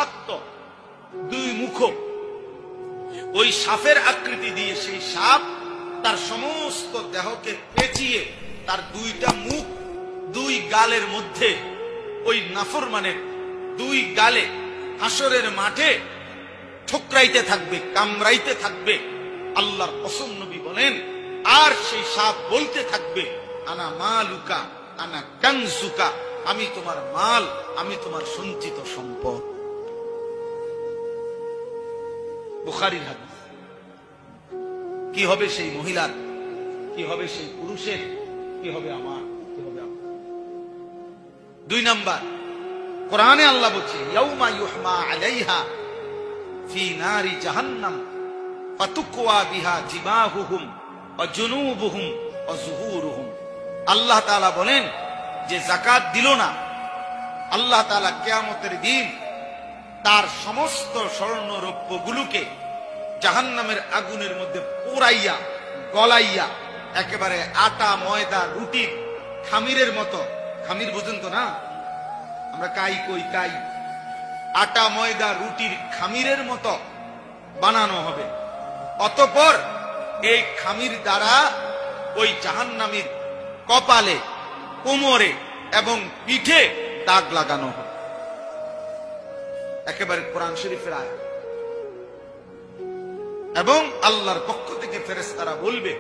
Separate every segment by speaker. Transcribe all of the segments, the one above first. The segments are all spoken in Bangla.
Speaker 1: বিষাক্ত, দুই মুখ। ওই সাপের আকৃতি দিয়ে সেই সাপ তার সমস্ত দেহকে পেঁচিয়ে তার দুইটা মুখ দুই গালের মধ্যে, ওই নাফরমানের দুই গালে হাসরের মাঠে ঠোকরাইতে থাকবে, কামড়াইতে থাকবে। আল্লাহর কসম নবী বলেন, আর সেই সাপ বলতে থাকবে, আনা মালুকা আনা কানজুকা, আমি তোমার মাল, আমি তোমার সঞ্চিত সম্পদ। বুখারীর হাদিস। কি হবে সেই মহিলার, কি হবে সেই পুরুষের, কি হবে আমার, কি হবে আমার। দুই নাম্বার, কোরআনে আল্লাহ বলছে, ইয়াউমা ইউহমা আলাইহা ফি নারি জাহান্নাম ফাতুকওয়া বিহা জিবাহুহুম ওয়া জুনুবুহুম ওয়া যুহুরুহুম। আল্লাহ তাআলা বলেন যে যাকাত দিল না, আল্লাহ তাআলা কিয়ামতের দিন তার সমস্ত স্বর্ণ রৌপ্যগুলোকে জাহান্নামের আগুনের মধ্যে পোড়াইয়া গলাইয়া একেবারে আটা ময়দা রুটির খামিরের মতো, খামির বুঝুন তো না, আমরা কাই কই কাই, আটা ময়দা রুটির খামিরের মতো বানানো হবে। অতঃপর এই খামির দ্বারা ওই জাহান্নামীর কপালে, কোমরে এবং পিঠে দাগ লাগানো হবে। একেবারে কোরআন শরীফের আয়াত। এবং আল্লাহর পক্ষ থেকে ফেরেশতারা বলবে,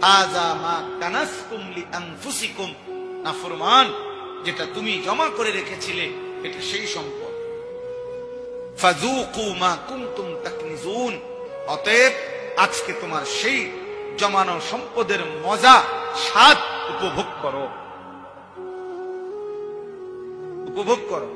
Speaker 1: হাযা মা কানাসতুম লিআনফুসিকুম, নাফরমান, যেটা তুমি জমা করে রেখেছিলে এটা সেই সম্পদ। ফাযুকু মা কুনতুম তাকনিজুন, অতএব আজকে তোমার সেই জমানো সম্পদের মজা স্বাদ উপভোগ করো, উপভোগ করো।